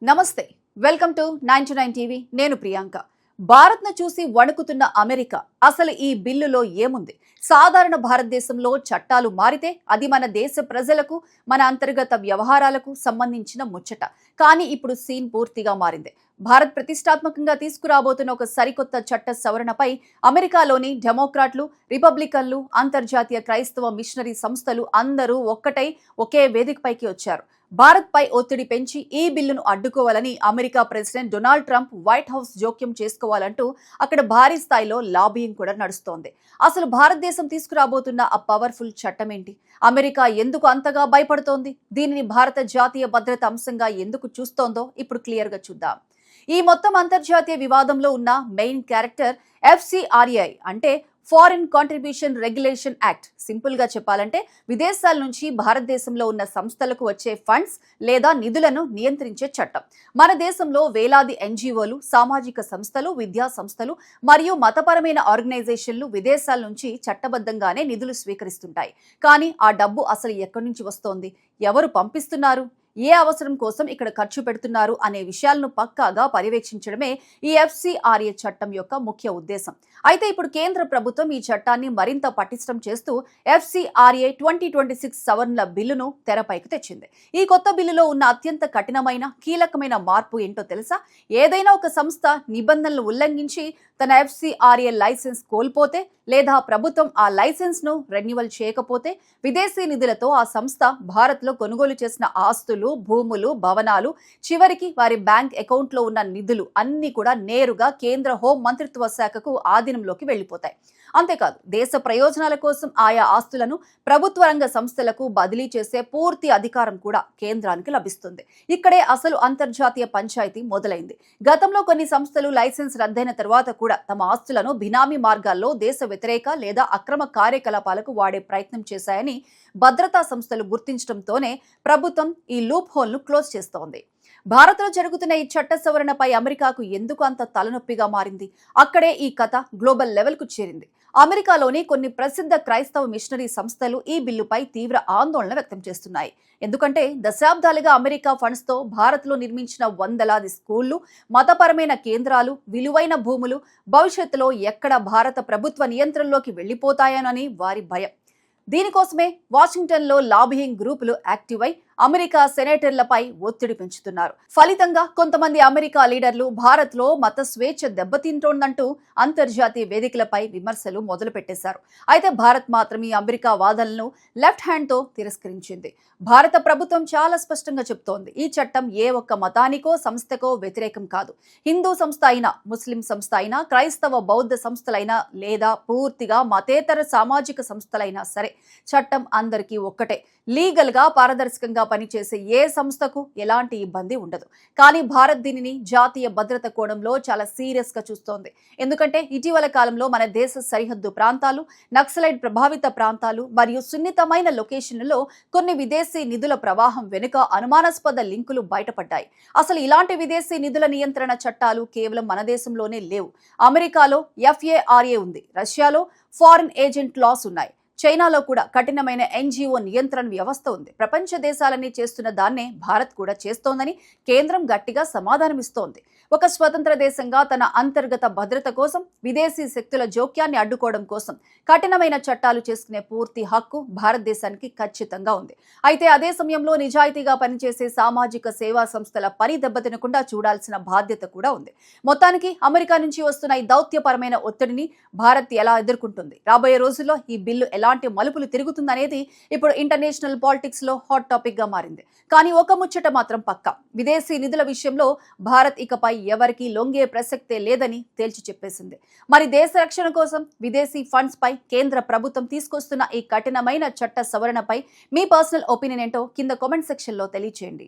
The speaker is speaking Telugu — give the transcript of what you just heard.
నమస్తే వెల్కమ్ టు 99 టీవీ నేను ప్రియాంక భారత్ను చూసి వణుకుతున్న అమెరికా అసలు ఈ బిల్లులో ఏముంది సాధారణ భారతదేశంలో చట్టాలు మారితే అది మన దేశ ప్రజలకు మన అంతర్గత వ్యవహారాలకు సంబంధించిన ముచ్చట కానీ ఇప్పుడు సీన్ పూర్తిగా మారింది భారత్ ప్రతిష్టాత్మకంగా తీసుకురాబోతున్న ఒక సరికొత్త చట్ట సవరణపై అమెరికాలోని డెమోక్రాట్లు రిపబ్లికన్లు అంతర్జాతీయ క్రైస్తవ మిషనరీ సంస్థలు అందరూ ఒక్కటై ఒకే వేదికపైకి వచ్చారు భారత్ పై ఒత్తిడి పెంచి ఈ బిల్లును అడ్డుకోవాలని America president Donald Trump White House జోక్యం చేసుకోవాలంటూ అక్కడ భారీ స్థాయిలో లాబియింగ్ కూడా నడుస్తోంది అసలు భారతదేశం తీసుకురాబోతున్న ఆ పవర్ఫుల్ చట్టం ఏంటి అమెరికా ఎందుకు అంతగా భయపడుతోంది దీనిని భారత జాతీయ భద్రత అంశంగా ఎందుకు చూస్తోందో ఇప్పుడు క్లియర్ గా చూద్దాం ఈ మొత్తం అంతర్జాతీయ వివాదంలో ఉన్న మెయిన్ క్యారెక్టర్ ఎఫ్సిఆర్ఐ అంటే foreign contribution regulation act simple గా చెప్పాలంటే విదేశాల నుంచి భారతదేశంలో ఉన్న సంస్థలకు వచ్చే ఫండ్స్ లేదా నిధులను నియంత్రించే చట్టం మన దేశంలో వేలాది ఎన్జిఓలు సామాజిక సంస్థలు విద్యా సంస్థలు మరియు మతపరమైన ఆర్గనైజేషన్లు విదేశాల నుంచి చట్టబద్ధంగానే నిధులు స్వీకరిస్తుంటాయి కానీ ఆ డబ్బు అసలు ఎక్కడి నుంచి వస్తోంది ఎవరు పంపిస్తున్నారు ఏ అవసరం కోసం ఇక్కడ ఖర్చు పెడుతున్నారు అనే విషయాలను పక్కాగా పర్యవేక్షించడమే ఈ ఎఫ్సిఆర్ఏ చట్టం యొక్క ముఖ్య ఉద్దేశం అయితే ఇప్పుడు కేంద్ర ప్రభుత్వం ఈ చట్టాన్ని మరింత పటిష్టం చేస్తూ ఎఫ్సిఆర్ఏ 2026 సవరణల బిల్లును తెరపైకి తెచ్చింది ఈ కొత్త బిల్లులో ఉన్న అత్యంత కఠినమైన కీలకమైన మార్పు ఏంటో తెలుసా ఏదైనా ఒక సంస్థ నిబంధనలు ఉల్లంఘించి తన ఎఫ్సిఆర్ఏ లైసెన్స్ కోల్పోతే లేదా ప్రభుత్వం ఆ లైసెన్స్ ను రెన్యువల్ చేయకపోతే విదేశీ నిధులతో ఆ సంస్థ భారత్ లో కొనుగోలు చేసిన ఆస్తులు భూములు భవనాలు చివరికి వారి బ్యాంక్ అకౌంట్ లో ఉన్న నిధులు అన్ని కూడా నేరుగా కేంద్ర హోం మంత్రిత్వ శాఖకు ఆధీనంలోకి వెళ్లిపోతాయి అంతేకాదు దేశ ప్రయోజనాల కోసం ఆయా ఆస్తులను ప్రభుత్వ రంగ సంస్థలకు బదిలీ చేసే పూర్తి అధికారం కూడా కేంద్రానికి లభిస్తుంది ఇక్కడే అసలు అంతర్జాతీయ పంచాయతీ మొదలైంది గతంలో కొన్ని సంస్థలు లైసెన్స్ రద్దయిన తర్వాత కూడా తమ ఆస్తులను బినామీ మార్గాల్లో దేశ వ్యతిరేక లేదా అక్రమ కార్యకలాపాలకు వాడే ప్రయత్నం చేశాయని భద్రతా సంస్థలు గుర్తించడంతోనే ప్రభుత్వం ఈ లూప్ హోల్ ను క్లోజ్ చేస్తోంది భారత్లో జరుగుతున్న ఈ చట్ట సవరణపై అమెరికాకు ఎందుకు అంత తలనొప్పిగా మారింది అక్కడే ఈ కథ గ్లోబల్ లెవెల్ కు చేరింది అమెరికాలోని కొన్ని ప్రసిద్ధ క్రైస్తవ మిషనరీ సంస్థలు ఈ బిల్లుపై తీవ్ర ఆందోళన వ్యక్తం చేస్తున్నాయి ఎందుకంటే దశాబ్దాలుగా అమెరికా ఫండ్స్ తో భారత్ లో నిర్మించిన వందలాది స్కూళ్లు మతపరమైన కేంద్రాలు విలువైన భూములు భవిష్యత్తులో ఎక్కడ భారత ప్రభుత్వ నియంత్రణలోకి వెళ్లిపోతాయోనని వారి భయం దీనికోసమే వాషింగ్టన్ లో లాబియింగ్ గ్రూపులు యాక్టివ్ అయి అమెరికా సెనేటర్లపై ఒత్తిడి పెంచుతున్నారు ఫలితంగా కొంతమంది అమెరికా లీడర్లు భారత్ లో మత స్వేచ్ఛ దెబ్బతింటోందంటూ అంతర్జాతీయ వేదికలపై విమర్శలు మొదలు పెట్టేశారు అయితే భారత్ మాత్రం ఈ అమెరికా వాదనలను లెఫ్ట్ హ్యాండ్ తో తిరస్కరించింది భారత ప్రభుత్వం చాలా స్పష్టంగా చెప్తోంది ఈ చట్టం ఏ ఒక్క మతానికో సంస్థకో వ్యతిరేకం కాదు హిందూ సంస్థ అయినా ముస్లిం సంస్థ అయినా క్రైస్తవ బౌద్ధ సంస్థలైనా లేదా పూర్తిగా మతేతర సామాజిక సంస్థలైనా సరే చట్టం అందరికీ ఒక్కటే లీగల్ గా పారదర్శకంగా పనిచేసే ఏ సంస్థకు ఎలాంటి ఇబ్బంది ఉండదు కానీ భారత్ దీనిని జాతీయ భద్రత కోణంలో చాలా సీరియస్ గా చూస్తోంది ఎందుకంటే ఇటీవల కాలంలో మన దేశ సరిహద్దు ప్రాంతాలు నక్సలైట్ ప్రభావిత ప్రాంతాలు మరియు సున్నితమైన లొకేషన్లలో కొన్ని విదేశీ నిధుల ప్రవాహం వెనుక అనుమానాస్పద లింకులు బయటపడ్డాయి అసలు ఇలాంటి విదేశీ నిధుల నియంత్రణ చట్టాలు కేవలం మన దేశంలోనే లేవు అమెరికాలో ఎఫ్ఏఆర్ఏ ఉంది రష్యాలో ఫారిన్ ఏజెంట్ లాస్ ఉన్నాయి చైనాలో కూడా కఠినమైన ఎన్జిఓ నియంత్రణ వ్యవస్థ ఉంది ప్రపంచ దేశాలన్నీ చేస్తున్న దాన్నే భారత్ కూడా చేస్తోందని కేంద్రం గట్టిగా సమాధానమిస్తోంది ఒక స్వతంత్ర దేశంగా తన అంతర్గత భద్రత కోసం విదేశీ శక్తుల జోక్యాన్ని అడ్డుకోవడం కోసం కఠినమైన చట్టాలు చేసుకునే పూర్తి హక్కు భారతదేశానికి ఖచ్చితంగా ఉంది అయితే అదే సమయంలో నిజాయితీగా పనిచేసే సామాజిక సేవా సంస్థల పని దెబ్బతినకుండా చూడాల్సిన బాధ్యత కూడా ఉంది మొత్తానికి అమెరికా నుంచి వస్తున్న ఈ దౌత్యపరమైన ఒత్తిడిని భారత్ ఎలా ఎదుర్కొంటుంది రాబోయే రోజుల్లో ఈ బిల్లు ఎలాంటి మలుపులు తిరుగుతుందనేది ఇప్పుడు ఇంటర్నేషనల్ పాలిటిక్స్ లో హాట్ టాపిక్ గా మారింది కానీ ఒక ముచ్చట మాత్రం పక్కా విదేశీ నిధుల విషయంలో భారత్ ఇకపై ఎవరికీ లొంగే ప్రసక్తే లేదని తేల్చి చెప్పేసింది మరి దేశ రక్షణ కోసం విదేశీ ఫండ్స్ పై కేంద్ర ప్రభుత్వం తీసుకొస్తున్న ఈ కఠినమైన చట్ట సవరణపై మీ పర్సనల్ ఒపీనియన్ ఏంటో కింద కామెంట్ సెక్షన్ లో తెలియజేయండి